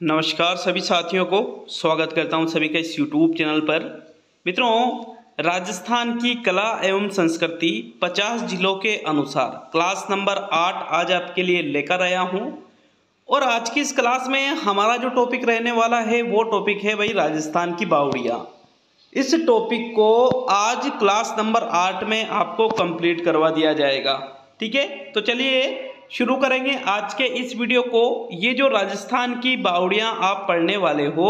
नमस्कार सभी साथियों को स्वागत करता हूं सभी का इस YouTube चैनल पर। मित्रों, राजस्थान की कला एवं संस्कृति 50 जिलों के अनुसार क्लास नंबर 8 आज आपके लिए लेकर आया हूं। और आज की इस क्लास में हमारा जो टॉपिक रहने वाला है वो टॉपिक है भाई राजस्थान की बावड़ियाँ। इस टॉपिक को आज क्लास नंबर 8 में आपको कंप्लीट करवा दिया जाएगा। ठीक है, तो चलिए शुरू करेंगे आज के इस वीडियो को। ये जो राजस्थान की बावड़ियां आप पढ़ने वाले हो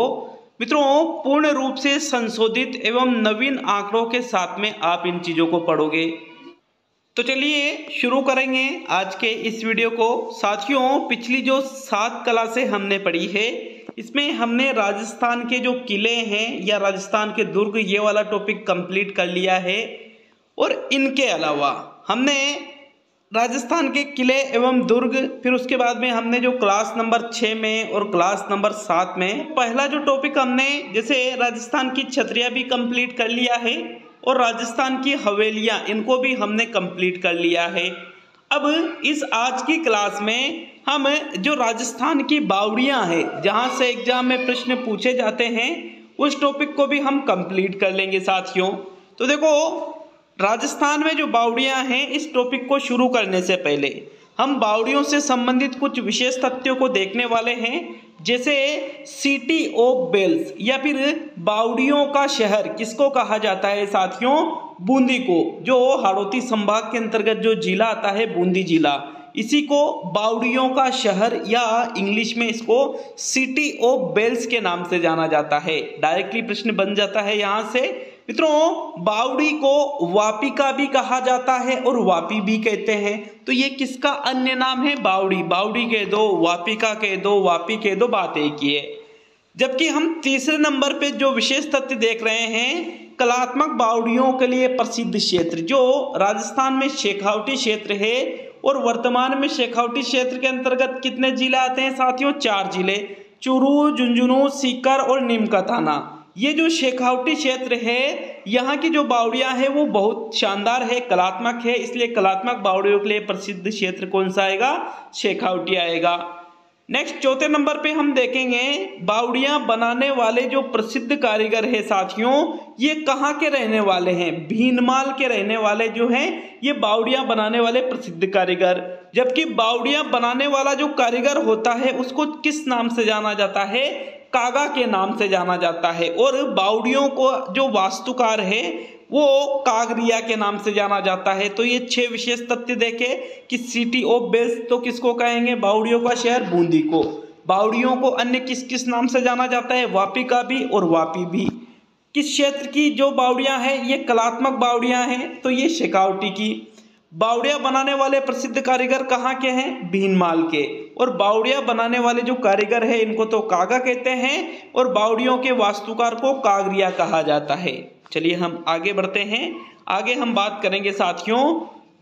मित्रों, पूर्ण रूप से संशोधित एवं नवीन आंकड़ों के साथ में आप इन चीजों को पढ़ोगे। तो चलिए शुरू करेंगे आज के इस वीडियो को। साथियों, पिछली जो 7 क्लासें हमने पढ़ी है इसमें हमने राजस्थान के जो किले हैं या राजस्थान के दुर्ग, ये वाला टॉपिक कंप्लीट कर लिया है। और इनके अलावा हमने राजस्थान के किले एवं दुर्ग, फिर उसके बाद में हमने जो क्लास नंबर 6 में और क्लास नंबर 7 में पहला जो टॉपिक हमने जैसे राजस्थान की छतरियाँ भी कंप्लीट कर लिया है और राजस्थान की हवेलियाँ, इनको भी हमने कंप्लीट कर लिया है। अब इस आज की क्लास में हम जो राजस्थान की बावड़ियाँ हैं, जहाँ से एग्जाम में प्रश्न पूछे जाते हैं, उस टॉपिक को भी हम कंप्लीट कर लेंगे साथियों। तो देखो, राजस्थान में जो बावड़ियां हैं, इस टॉपिक को शुरू करने से पहले हम बावड़ियों से संबंधित कुछ विशेष तथ्यों को देखने वाले हैं। जैसे सिटी ऑफ बेल्स या फिर बावड़ियों का शहर किसको कहा जाता है साथियों? बूंदी को। जो हाड़ौती संभाग के अंतर्गत जो जिला आता है बूंदी जिला, इसी को बावड़ियों का शहर या इंग्लिश में इसको सिटी ऑफ बेल्स के नाम से जाना जाता है। डायरेक्टली प्रश्न बन जाता है यहाँ से। मित्रों, बावड़ी को वापिका भी कहा जाता है और वापी भी कहते हैं। तो ये किसका अन्य नाम है? बावड़ी। बावड़ी कह दो, वापिका कह दो, वापी कह दो, बात एक ही है। जबकि हम तीसरे नंबर पे जो विशेष तथ्य देख रहे हैं, कलात्मक बावड़ियों के लिए प्रसिद्ध क्षेत्र जो राजस्थान में शेखावटी क्षेत्र है। और वर्तमान में शेखावटी क्षेत्र के अंतर्गत कितने जिले आते हैं साथियों? 4 जिले, चूरू, झुंझुनू, सीकर और नीमकाथाना। ये जो शेखावटी क्षेत्र है, यहाँ की जो बावड़ियाँ हैं वो बहुत शानदार है, कलात्मक है, इसलिए कलात्मक बावड़ियों के लिए प्रसिद्ध क्षेत्र कौन सा आएगा? शेखावटी आएगा। नेक्स्ट चौथे नंबर पे हम देखेंगे बावड़ियाँ बनाने वाले जो प्रसिद्ध कारीगर है साथियों, ये कहाँ के रहने वाले हैं? भीनमाल के रहने वाले जो हैं ये बावड़ियाँ बनाने वाले प्रसिद्ध कारीगर। जबकि बावड़ियाँ बनाने वाला जो कारीगर होता है उसको किस नाम से जाना जाता है? कागा के नाम से जाना जाता है। और बावड़ियों को जो वास्तुकार है वो कागरिया के नाम से जाना जाता है। तो ये 6 विशेष तथ्य देखे कि सिटी ऑफ बेल्स तो किसको कहेंगे? बावड़ियों का शहर बूंदी को। बावड़ियों को अन्य किस किस नाम से जाना जाता है? वापिका भी और वापी भी। किस क्षेत्र की जो बावड़ियां हैं ये कलात्मक बावड़ियां हैं? तो ये शेखावटी की। बावड़ियां बनाने वाले प्रसिद्ध कारीगर कहाँ के हैं? भीनमाल के। और बावड़ियां बनाने वाले जो कारीगर है इनको तो कागा कहते हैं और बावड़ियों के वास्तुकार को कागरिया कहा जाता है। चलिए हम आगे बढ़ते हैं। आगे हम बात करेंगे साथियों,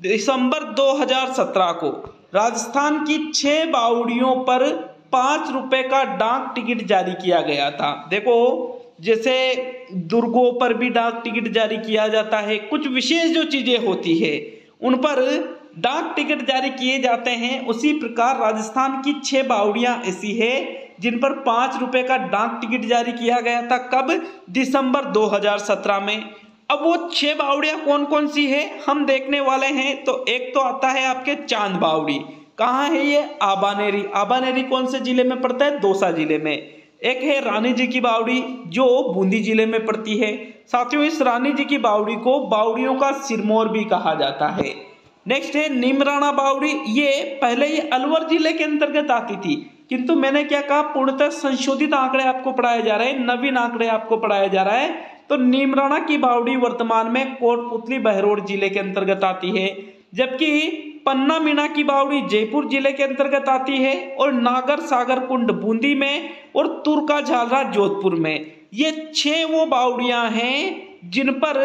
दिसंबर 2017 को राजस्थान की 6 बावड़ियों पर 5 रुपए का डाक टिकट जारी किया गया था। देखो, जैसे दुर्गों पर भी डाक टिकट जारी किया जाता है, कुछ विशेष जो चीजें होती है उन पर डाक टिकट जारी किए जाते हैं। उसी प्रकार राजस्थान की 6 बावड़ियां ऐसी है जिन पर 5 रुपए का डाक टिकट जारी किया गया था। कब? दिसंबर 2017 में। अब वो 6 बावड़ियां कौन कौन सी है हम देखने वाले हैं। तो एक तो आता है आपके चांद बावड़ी। कहाँ है ये? आबानेरी। आबानेरी कौन से जिले में पड़ता है? दौसा जिले में। एक है रानी जी की बावड़ी जो बूंदी जिले में पड़ती है। साथियों, इस रानी जी की बावड़ी को बावड़ियों का सिरमौर भी कहा जाता है। नेक्स्ट है नीमराणा बावड़ी। ये पहले ये अलवर जिले के अंतर्गत आती थी, किंतु मैंने क्या कहा, पूर्णतः संशोधित आंकड़े आपको पढ़ाए जा रहे हैं, नवीन आंकड़े आपको पढ़ाया जा रहा है। तो नीमराणा की बावड़ी वर्तमान में कोटपुतली बहरोड जिले के अंतर्गत आती है। जबकि पन्ना मीना की बावड़ी जयपुर जिले के अंतर्गत आती है और नागर सागर कुंड बूंदी में और तुरका झालरा जोधपुर में। ये 6 वो बावड़ियां हैं जिन पर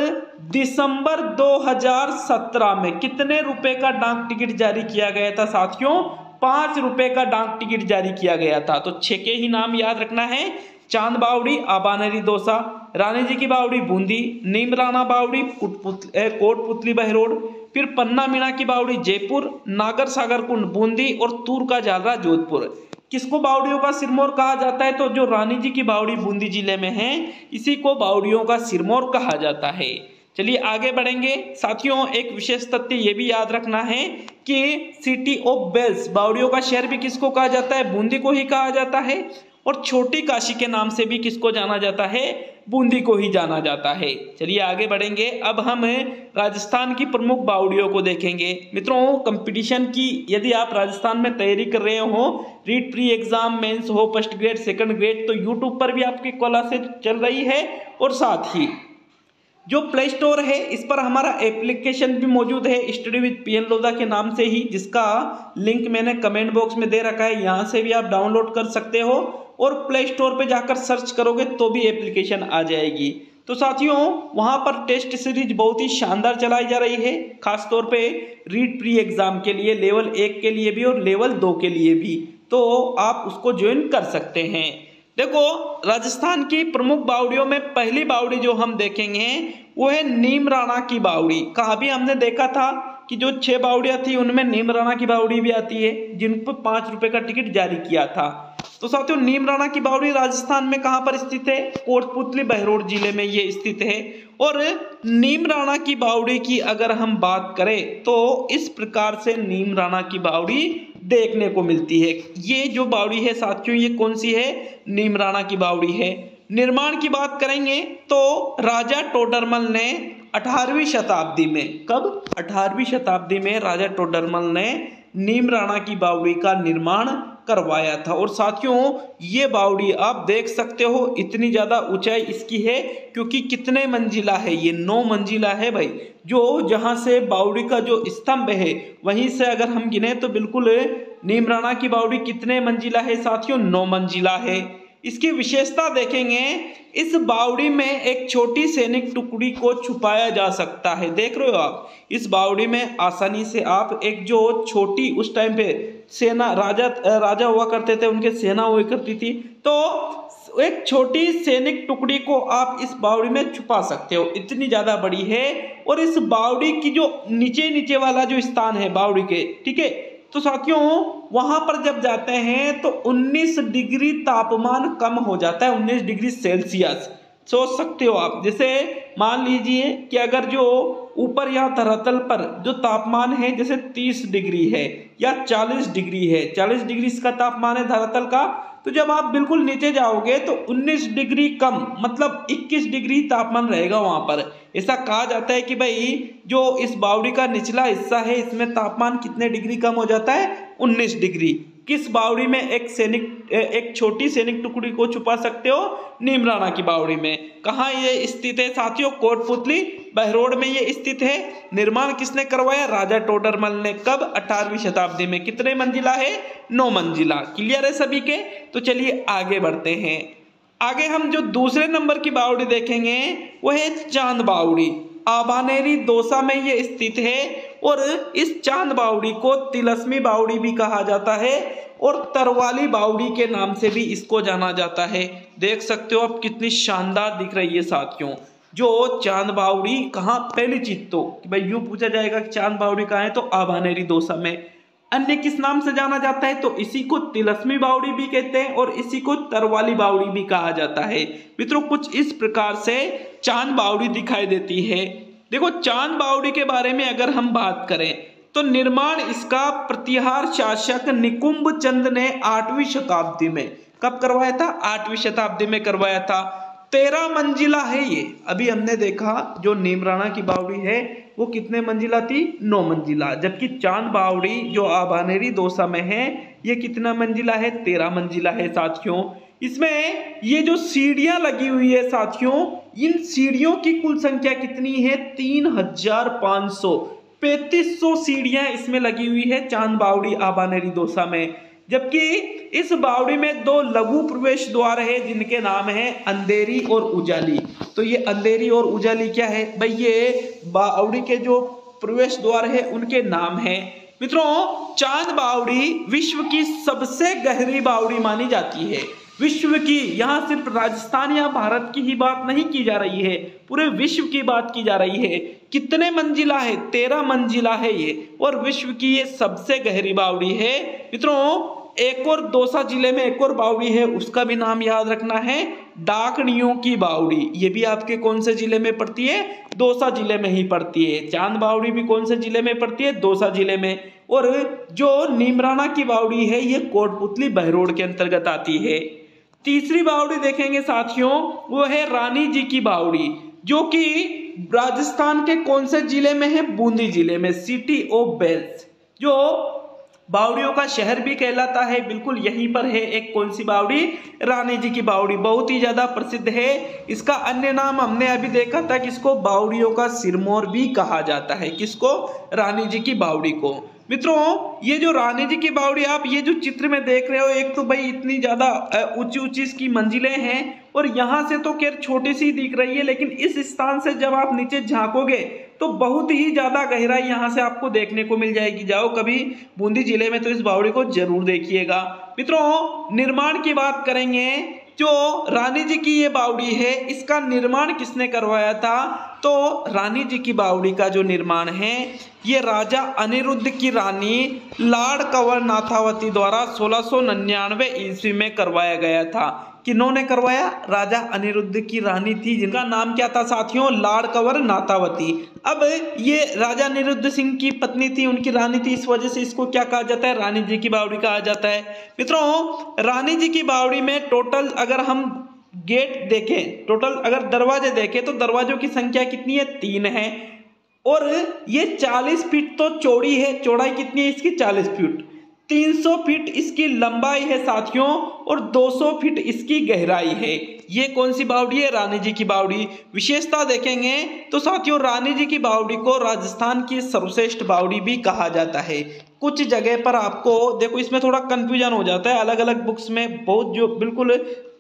दिसंबर 2017 में कितने रुपए का डाक टिकट जारी किया गया था साथियों? 5 रुपए का डाक टिकट जारी किया गया था। तो 6 के ही नाम याद रखना है। चांद बावड़ी आबानेरी दौसा, रानी जी की बावड़ी बूंदी, नीमराणा बावड़ी कोटपुतली बहरोड, फिर पन्ना मीना की बावड़ी जयपुर, नागर सागर कुंड बूंदी और तूर का झालरा जोधपुर। किसको बावड़ियों का सिरमौर कहा जाता है? तो जो रानी जी की बावड़ी बूंदी जिले में है, इसी को बावड़ियों का सिरमौर कहा जाता है। चलिए आगे बढ़ेंगे साथियों। एक विशेष तथ्य ये भी याद रखना है कि सिटी ऑफ बेल्स, बावड़ियों का शहर भी किसको कहा जाता है? बूंदी को ही कहा जाता है। और छोटी काशी के नाम से भी किसको जाना जाता है? बूंदी को ही जाना जाता है। चलिए आगे बढ़ेंगे। अब हम राजस्थान की प्रमुख बावड़ियों को देखेंगे। मित्रों, कंपटीशन की यदि आप राजस्थान में तैयारी कर रहे हो, रीट प्री एग्जाम, मेंस हो, फर्स्ट ग्रेड, सेकंड ग्रेड, तो यूट्यूब पर भी आपकी क्लासेस चल रही है और साथ ही जो प्ले स्टोर है इस पर हमारा एप्लीकेशन भी मौजूद है, स्टडी विद पीएन लोधा के नाम से ही, जिसका लिंक मैंने कमेंट बॉक्स में दे रखा है। यहाँ से भी आप डाउनलोड कर सकते हो और प्ले स्टोर पे जाकर सर्च करोगे तो भी एप्लीकेशन आ जाएगी। तो साथियों, वहाँ पर टेस्ट सीरीज बहुत ही शानदार चलाई जा रही है, खासतौर पे रीट प्री एग्जाम के लिए, लेवल 1 के लिए भी और लेवल 2 के लिए भी, तो आप उसको ज्वाइन कर सकते हैं। देखो, राजस्थान की प्रमुख बावड़ियों में पहली बावड़ी जो हम देखेंगे वो है नीम राणा की बावड़ी। कहाँ भी हमने देखा था कि जो 6 बावड़ियां थी उनमें नीम राणा की बावड़ी भी आती है, जिन पर 5 रुपए का टिकट जारी किया था। तो साथियों, नीम राणा की बावड़ी राजस्थान में कहाँ पर स्थित है? कोटपुतली बहरोड जिले में ये स्थित है। और नीम राणा की बावड़ी की अगर हम बात करें तो इस प्रकार से नीम राणा की बावड़ी देखने को मिलती है। ये जो बावड़ी है साथियों, ये कौन सी है? नीम राणा की बावड़ी है। निर्माण की बात करेंगे तो राजा टोडरमल ने 18वीं शताब्दी में, कब? 18वीं शताब्दी में राजा टोडरमल ने नीम राणा की बावड़ी का निर्माण करवाया था। और साथियों, ये बावड़ी आप देख सकते हो, इतनी ज्यादा ऊंचाई इसकी है, क्योंकि कितने मंजिला है? ये 9 मंजिला है भाई। जो जहां से बावड़ी का जो स्तंभ है वहीं से अगर हम गिने तो बिल्कुल नीम राणा की बावड़ी कितने मंजिला है साथियों? 9 मंजिला है। इसकी विशेषता देखेंगे, इस बावड़ी में एक छोटी सैनिक टुकड़ी को छुपाया जा सकता है। देख रहे हो आप, इस बावड़ी में आसानी से आप एक जो छोटी, उस टाइम पे सेना, राजा हुआ करते थे, उनके सेना हुआ करती थी, तो एक छोटी सैनिक टुकड़ी को आप इस बावड़ी में छुपा सकते हो, इतनी ज्यादा बड़ी है। और इस बावड़ी की जो नीचे वाला जो स्थान है बावड़ी के, ठीक है, तो साथियों वहां पर जब जाते हैं तो 19 डिग्री तापमान कम हो जाता है, 19 डिग्री सेल्सियस। सोच सकते हो आप, जैसे मान लीजिए कि अगर जो ऊपर या धरातल पर जो तापमान है जैसे 30 डिग्री है या 40 डिग्री है, 40 डिग्री इसका तापमान है धरातल का, तो जब आप बिल्कुल नीचे जाओगे तो 19 डिग्री कम, मतलब 21 डिग्री तापमान रहेगा वहां पर। ऐसा कहा जाता है कि भाई जो इस बावड़ी का निचला हिस्सा है इसमें तापमान कितने डिग्री कम हो जाता है? 19 डिग्री। किस बावड़ी में? एक छोटी सैनिक टुकड़ी को छुपा सकते हो, नीम राणा की बावड़ी में। कहाँ ये स्थित है साथियों? कोटपुतली बहरोड में ये स्थित है। निर्माण किसने करवाया? राजा टोडरमल ने। कब? 18वीं शताब्दी में। कितने मंजिला है? 9 मंजिला। क्लियर है सभी के? तो चलिए आगे बढ़ते हैं। आगे हम जो दूसरे नंबर की बावड़ी देखेंगे वो है चांद बावड़ी। आभानेरी दौसा में ये स्थित है और इस चांद बावड़ी को तिलस्मी बावड़ी भी कहा जाता है और तरवाली बावड़ी के नाम से भी इसको जाना जाता है। देख सकते हो आप कितनी शानदार दिख रही है साथियों जो चांद बावड़ी। कहाँ? पहली चीज तो भाई यूं पूछा जाएगा कि चांद बावड़ी कहाँ है, तो आभानेरी दौसा में। अन्य किस नाम से जाना जाता है? तो इसी को तिलस्मी बावड़ी भी कहते हैं और इसी को तरवाली बावड़ी भी कहा जाता है। मित्रों, कुछ इस प्रकार से चांद बावड़ी दिखाई देती है। देखो, चांद बावड़ी के बारे में अगर हम बात करें तो निर्माण इसका प्रतिहार शासक निकुंभ चंद ने 8वीं शताब्दी में, कब करवाया था? 8वीं शताब्दी में करवाया था। 13 मंजिला है ये। अभी हमने देखा जो नीम राणा की बावड़ी है वो कितने मंजिला थी? 9 मंजिला। जबकि चांद बावड़ी जो आभानेरी दौसा में है ये कितना मंजिला है? 13 मंजिला है साथियों। इसमें ये जो सीढ़ियां लगी हुई है साथियों, इन सीढ़ियों की कुल संख्या कितनी है? 3500, 3500 सीढ़ियां इसमें लगी हुई है चांद बावड़ी आभानेरी दौसा में। जबकि इस बावड़ी में 2 लघु प्रवेश द्वार है जिनके नाम है अंधेरी और उजाली। तो ये अंधेरी और उजाली क्या है भाई? ये बावड़ी के जो प्रवेश द्वार है उनके नाम है। मित्रों, चांद बावड़ी विश्व की सबसे गहरी बावड़ी मानी जाती है। विश्व की, यहाँ सिर्फ राजस्थान या भारत की ही बात नहीं की जा रही है, पूरे विश्व की बात की जा रही है। कितने मंजिला है? 13 मंजिला है ये और विश्व की ये सबसे गहरी बावड़ी है। मित्रों, एक और दौसा जिले में एक और बावड़ी है, उसका भी नाम याद रखना है, डाकनियों की बावड़ी। ये भी आपके कौन से जिले में पड़ती है? दौसा जिले में ही पड़ती है। चांद बावड़ी भी कौन से जिले में पड़ती है? दौसा जिले में। और जो नीमराना की बावड़ी है ये कोटपुतली बहरोड के अंतर्गत आती है। तीसरी बावड़ी देखेंगे साथियों, वो है रानी जी की बावड़ी, जो कि राजस्थान के कौन से जिले में है? बूंदी जिले में, सिटी ऑफ बेल्स, जो बावड़ियों का शहर भी कहलाता है, बिल्कुल यहीं पर है एक कौन सी बावड़ी? रानी जी की बावड़ी। बहुत ही ज्यादा प्रसिद्ध है। इसका अन्य नाम हमने अभी देखा था, किसको? बावड़ियों का सिरमौर भी कहा जाता है। किसको? रानी जी की बावड़ी को। मित्रों, ये जो रानी जी की बावड़ी आप ये जो चित्र में देख रहे हो, एक तो भाई इतनी ज्यादा ऊंची ऊंची इसकी मंजिलें हैं, और यहाँ से तो खैर छोटी सी दिख रही है, लेकिन इस स्थान से जब आप नीचे झांकोगे तो बहुत ही ज्यादा गहराई यहाँ से आपको देखने को मिल जाएगी। जाओ कभी बूंदी जिले में तो इस बावड़ी को जरूर देखिएगा। मित्रों, निर्माण की बात करेंगे, जो रानी जी की ये बावड़ी है इसका निर्माण किसने करवाया था? तो रानी जी की बावड़ी का जो निर्माण है ये राजा अनिरुद्ध की रानी लाड़ कंवर नाथावती द्वारा 1699 ईस्वी में करवाया गया था। किन्होंने करवाया? राजा अनिरुद्ध की रानी थी, जिनका नाम क्या था साथियों? लाड़ कंवर नाथावती। अब ये राजा अनिरुद्ध सिंह की पत्नी थी, उनकी रानी थी, इस वजह से इसको क्या कहा जाता है? रानी जी की बावड़ी कहा जाता है। मित्रों, रानी जी की बावड़ी में टोटल अगर हम गेट देखें, टोटल अगर दरवाजे देखें तो दरवाजों की संख्या कितनी है? 3 है। और ये 40 फीट तो चौड़ी है। चौड़ाई कितनी है इसकी? 40 फीट। 300 फीट इसकी लंबाई है साथियों, और 200 फीट इसकी गहराई है। ये कौन सी बावड़ी है? रानी जी की बावड़ी। विशेषता देखेंगे तो साथियों, रानी जी की बावड़ी को राजस्थान की सर्वश्रेष्ठ बावड़ी भी कहा जाता है। कुछ जगह पर आपको देखो इसमें थोड़ा कंफ्यूजन हो जाता है, अलग अलग बुक्स में बहुत जो बिल्कुल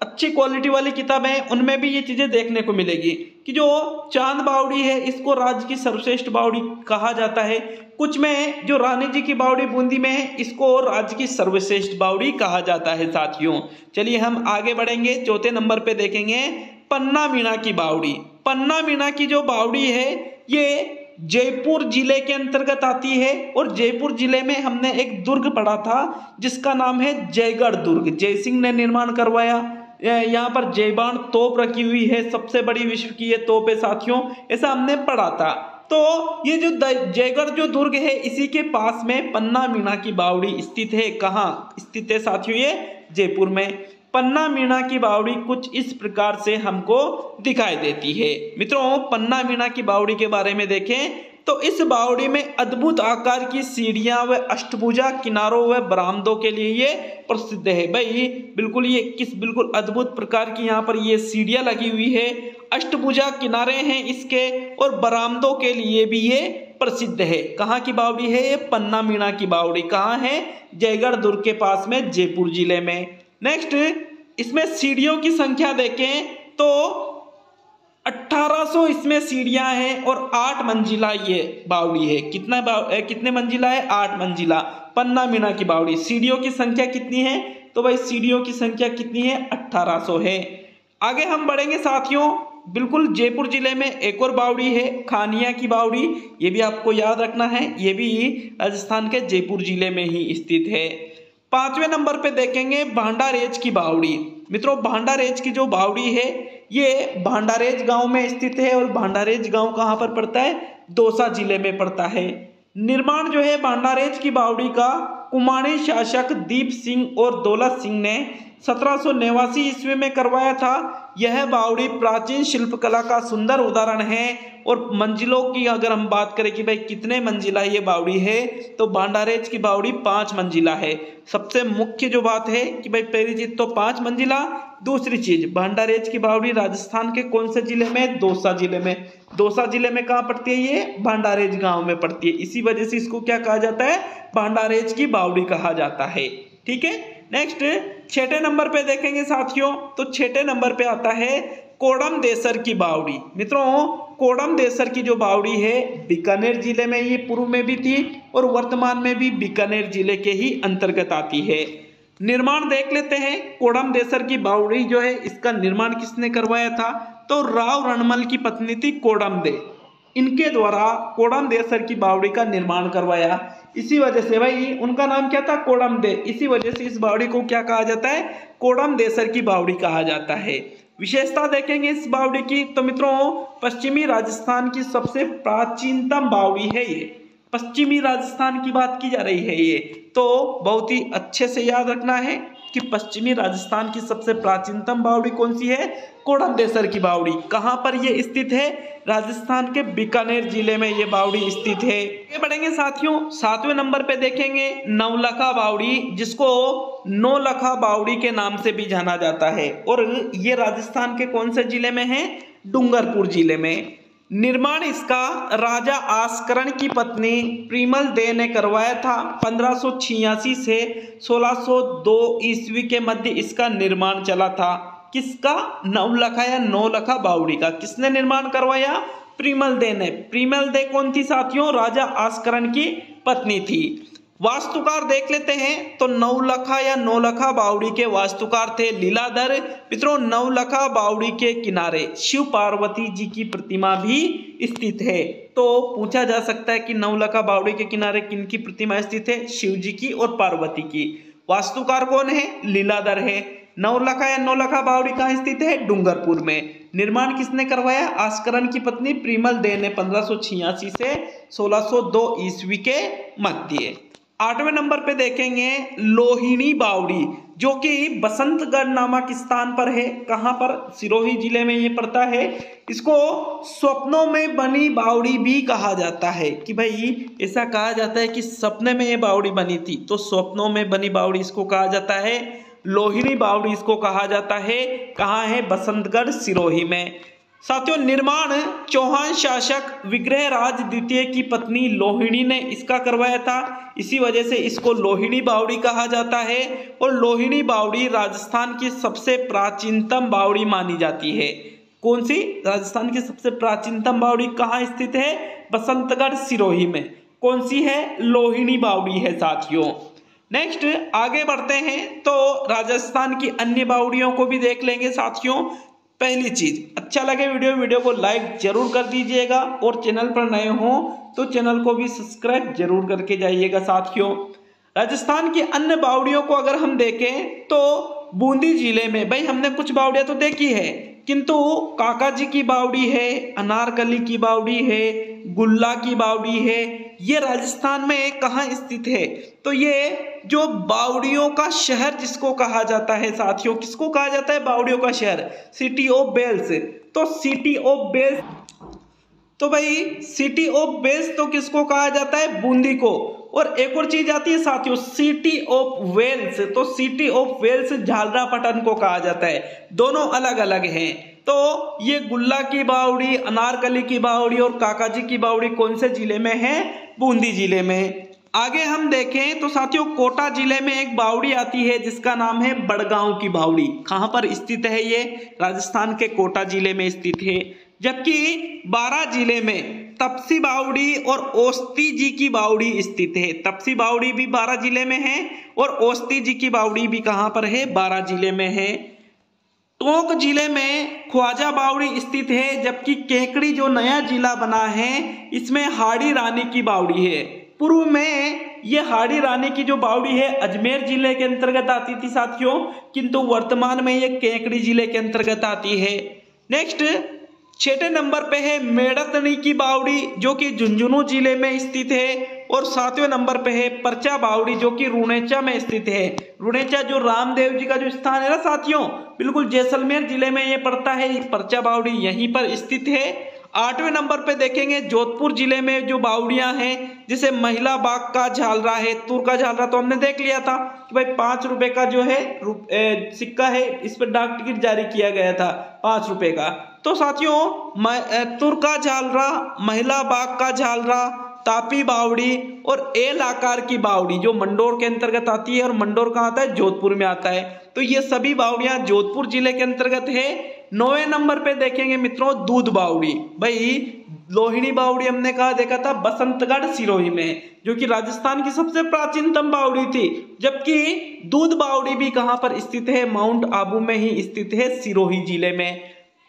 अच्छी क्वालिटी वाली किताबें हैं उनमें भी ये चीजें देखने को मिलेगी कि जो चांद बावड़ी है इसको राज्य की सर्वश्रेष्ठ बावड़ी कहा जाता है। कुछ में जो रानी जी की बावड़ी बूंदी में है इसको राज्य की सर्वश्रेष्ठ बावड़ी कहा जाता है साथियों। चलिए हम आगे बढ़ेंगे, चौथे नंबर पे देखेंगे पन्ना मीणा की बावड़ी। पन्ना मीणा की जो बावड़ी है ये जयपुर जिले के अंतर्गत आती है, और जयपुर जिले में हमने एक दुर्ग पढ़ा था जिसका नाम है जयगढ़ दुर्ग। जयसिंह ने निर्माण करवाया। यहाँ पर जयबान तोप रखी हुई है, सबसे बड़ी विश्व की ये तोप है साथियों, ऐसा हमने पढ़ा था। तो ये जो जयगढ़ जो दुर्ग है इसी के पास में पन्ना मीणा की बावड़ी स्थित है। कहाँ स्थित है साथियों? ये जयपुर में। पन्ना मीणा की बावड़ी कुछ इस प्रकार से हमको दिखाई देती है। मित्रों, पन्ना मीणा की बावड़ी के बारे में देखें तो इस बावड़ी में अद्भुत आकार की सीढ़ियां व अष्टभुजा किनारों व बरामदों के लिए ये प्रसिद्ध है। भाई बिल्कुल ये किस बिल्कुल अद्भुत प्रकार की यहाँ पर ये सीढ़ियां लगी हुई है, अष्टभुजा किनारे हैं इसके, और बरामदों के लिए भी ये प्रसिद्ध है। कहाँ की बावड़ी है ये? पन्ना मीणा की बावड़ी। कहाँ है? जयगढ़ दुर्ग के पास में, जयपुर जिले में। नेक्स्ट, इसमें सीढ़ियों की संख्या देखें तो 1800 इसमें सीढ़ियां हैं, और 8 मंजिला ये बावड़ी है। कितने मंजिला है? 8 मंजिला पन्ना मीणा की बावड़ी। सीढ़ियों की संख्या कितनी है? तो भाई सीढ़ियों की संख्या कितनी है? 1800 है। आगे हम बढ़ेंगे साथियों, बिल्कुल जयपुर जिले में एक और बावड़ी है, खानिया की बावड़ी। ये भी आपको याद रखना है, ये भी राजस्थान के जयपुर जिले में ही स्थित है। 5वें नंबर पे देखेंगे भांडारेज की बावड़ी। मित्रों, भांडारेज की जो बावड़ी है ये भांडारेज गांव में स्थित है, और भांडारेज गांव कहाँ पर पड़ता है? दौसा जिले में पड़ता है। निर्माण जो है भांडारेज की बावड़ी का कुमाणी शासक दीप सिंह और दौलत सिंह ने 1789 ईस्वी में करवाया था। यह बावड़ी प्राचीन शिल्पकला का सुंदर उदाहरण है। और मंजिलों की अगर हम बात करें कि भाई कितने मंजिला ये बावड़ी है, तो भांडारेज की बावड़ी 5 मंजिला है। सबसे मुख्य जो बात है कि भाई पहली चीज तो 5 मंजिला, दूसरी चीज भांडारेज की बावड़ी राजस्थान के कौन से जिले में? दौसा जिले में। दौसा जिले में कहाँ पड़ती है ये? भांडारेज गांव में पड़ती है। इसी वजह से इसको क्या कहा जाता है? भांडारेज की बावड़ी कहा जाता है। ठीक है। नेक्स्ट 6ठे नंबर पे देखेंगे साथियों, तो 6ठे नंबर पे आता है कोडम देसर की बावड़ी। मित्रों, कोडम देसर की जो बावड़ी है बीकानेर जिले में, ये पूर्व में भी थी और वर्तमान में भी बीकानेर जिले के ही अंतर्गत आती है। निर्माण देख लेते हैं। कोडम देसर की बावड़ी जो है इसका निर्माण किसने करवाया था? तो राव रणमल की पत्नी थी कोडम दे, इनके द्वारा कोडम देसर की बावड़ी का निर्माण करवाया। इसी वजह से भाई उनका नाम क्या था, कोडमदे, इसी वजह से इस बावड़ी को क्या कहा जाता है, कोडमदेसर की बावड़ी कहा जाता है। विशेषता देखेंगे इस बावड़ी की तो मित्रों पश्चिमी राजस्थान की सबसे प्राचीनतम बावड़ी है ये, पश्चिमी राजस्थान की बात की जा रही है ये, तो बहुत ही अच्छे से याद रखना है कि पश्चिमी राजस्थान की सबसे प्राचीनतम बावड़ी कौन सी है, कोडमदेसर की बावड़ी। कहां पर ये स्थित है, राजस्थान के बीकानेर जिले में ये बावड़ी स्थित है। आगे बढ़ेंगे साथियों, 7वें नंबर पे देखेंगे नवलखा बावड़ी, जिसको नौलखा बावड़ी के नाम से भी जाना जाता है, और ये राजस्थान के कौन से जिले में है, डूंगरपुर जिले में। निर्माण इसका राजा आस्करण की पत्नी प्रिमल दे ने करवाया था। 1586 से 1602 ईस्वी के मध्य इसका निर्माण चला था। किसका, नवलखा या नौलखा बावड़ी का किसने निर्माण करवाया, प्रिमल दे ने। प्रिमल दे कौन थी साथियों, राजा आस्करण की पत्नी थी। वास्तुकार देख लेते हैं तो नवलखा या नौलखा बावड़ी के वास्तुकार थे लीलाधर। मित्रों नवलखा बावड़ी के किनारे शिव पार्वती जी की प्रतिमा भी स्थित है, तो पूछा जा सकता है कि नवलखा बावड़ी के किनारे किन की प्रतिमा स्थित है, शिव जी की और पार्वती की। वास्तुकार कौन है, लीलाधर है। नवलखा या नौलखा बावड़ी कहाँ स्थित है, डूंगरपुर में। निर्माण किसने करवाया, आस्करण की पत्नी प्रिमल दे ने 1586 से 1602 ईस्वी के मध्य। 8वें नंबर पे देखेंगे लोहिणी बावड़ी, जो कि बसंतगढ़ नामक स्थान पर है। कहां पर, सिरोही जिले में ये पड़ता है। इसको स्वप्नों में बनी बावड़ी भी कहा जाता है, कि भाई ऐसा कहा जाता है कि सपने में ये बावड़ी बनी थी, तो स्वप्नों में बनी बावड़ी इसको कहा जाता है लोहिणी बावड़ी, इसको कहा जाता है। कहाँ है, बसंतगढ़ सिरोही में। साथियों निर्माण चौहान शासक विग्रहराज द्वितीय की पत्नी लोहिणी ने इसका करवाया था, इसी वजह से इसको लोहिणी बावड़ी कहा जाता है। और लोहिणी बावड़ी राजस्थान की सबसे प्राचीनतम बावड़ी मानी जाती है। कौन सी, राजस्थान की सबसे प्राचीनतम बावड़ी कहाँ स्थित है, बसंतगढ़ सिरोही में। कौन सी है, लोहिणी बावड़ी है साथियों। नेक्स्ट आगे बढ़ते हैं तो राजस्थान की अन्य बावड़ियों को भी देख लेंगे साथियों। पहली चीज, अच्छा लगे वीडियो को लाइक जरूर कर दीजिएगा, और चैनल पर नए हो तो चैनल को भी सब्सक्राइब जरूर करके जाइएगा साथियों। राजस्थान की अन्य बावड़ियों को अगर हम देखें तो बूंदी जिले में, भाई हमने कुछ बावड़ियां तो देखी है, किंतु काका जी की बावड़ी है, अनारकली की बावड़ी है, गुल्ला की बावड़ी है। ये राजस्थान में कहाँ स्थित है, तो ये जो बावड़ियों का शहर जिसको कहा जाता है साथियों, किसको कहा जाता है, बावड़ियों का शहर, सिटी ऑफ बेल्स। तो सिटी ऑफ बेल्स, तो भाई सिटी ऑफ बेल्स तो किसको कहा जाता है, बूंदी को। और एक और चीज आती है साथियों, सिटी ऑफ वेल्स, तो सिटी ऑफ वेल्स झालरापाटन को कहा जाता है। दोनों अलग अलग हैं। तो ये गुल्ला की बावड़ी, अनारकली की बावड़ी और काकाजी की बावड़ी कौन से जिले में है, बूंदी जिले में। आगे हम देखें तो साथियों कोटा जिले में एक बावड़ी आती है जिसका नाम है बड़गांव की बावड़ी। कहां पर स्थित है ये, राजस्थान के कोटा जिले में स्थित है। जबकि 12 जिले में तपसी बावड़ी और ओस्ती जी की बावड़ी स्थित है। तपसी बावड़ी भी 12 जिले में है और ओस्ती जी की बावड़ी भी कहां पर है, 12 जिले में है। टोंक जिले में ख्वाजा बावड़ी स्थित है, जबकि केकड़ी जो नया जिला बना है इसमें हाड़ी रानी की बावड़ी है। पूर्व में ये हाड़ी रानी की जो बावड़ी है अजमेर जिले के अंतर्गत आती थी साथियों, किंतु वर्तमान में ये केकड़ी जिले के अंतर्गत आती है। नेक्स्ट 6ठे नंबर पे है मेड़तनी की बावड़ी, जो कि झुंझुनू जिले में स्थित है। और 7वें नंबर पे है परचा बावड़ी, जो कि रुणेचा में स्थित है। रुणेचा जो रामदेव जी का जो स्थान है ना साथियों, बिल्कुल जैसलमेर जिले में ये पड़ता है। परचा बावड़ी यहीं पर स्थित है। 8वें नंबर पे देखेंगे जोधपुर जिले में जो बावड़ियां हैं, जैसे महिला बाग का झालरा है, तुर का झालरा तो हमने देख लिया था कि भाई 5 रुपए का जो है सिक्का है, इस पर डाक टिकट जारी किया गया था 5 रुपए का। तो साथियों तुर का झालरा, महिला बाग का झालरा, तापी बावड़ी और एल आकार की बावड़ी जो मंडोर के अंतर्गत आती है, और मंडोर कहाँ आता है, जोधपुर में आता है। तो ये सभी बावड़ियां जोधपुर जिले के अंतर्गत है। 9वें नंबर पे देखेंगे मित्रों दूध बावड़ी। भाई लोहिणी बावड़ी हमने कहा देखा था बसंतगढ़ सिरोही में, जो कि राजस्थान की सबसे प्राचीनतम बावड़ी थी। जबकि दूध बावड़ी भी कहां पर स्थित है, माउंट आबू में ही स्थित है, सिरोही जिले में।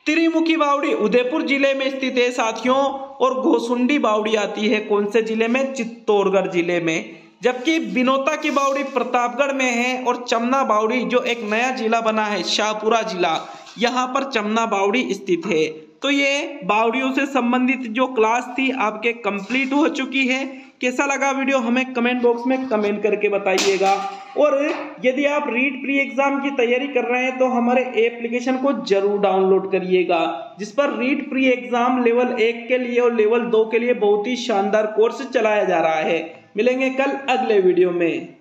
त्रिमुखी बावड़ी उदयपुर जिले में स्थित है साथियों। और घोसुंडी बावड़ी आती है कौन से जिले में? चित्तौड़गढ़ जिले में। जबकि बिनोता की बावड़ी प्रतापगढ़ में है और चमना बावड़ी जो एक नया जिला बना है शाहपुरा जिला, यहाँ पर चमना बावड़ी स्थित है। तो ये बावड़ियों से संबंधित जो क्लास थी आपके कंप्लीट हो चुकी है। कैसा लगा वीडियो हमें कमेंट बॉक्स में कमेंट करके बताइएगा। और यदि आप रीट प्री एग्जाम की तैयारी कर रहे हैं तो हमारे एप्लीकेशन को जरूर डाउनलोड करिएगा, जिस पर रीट प्री एग्जाम लेवल 1 के लिए और लेवल 2 के लिए बहुत ही शानदार कोर्स चलाया जा रहा है। मिलेंगे कल अगले वीडियो में।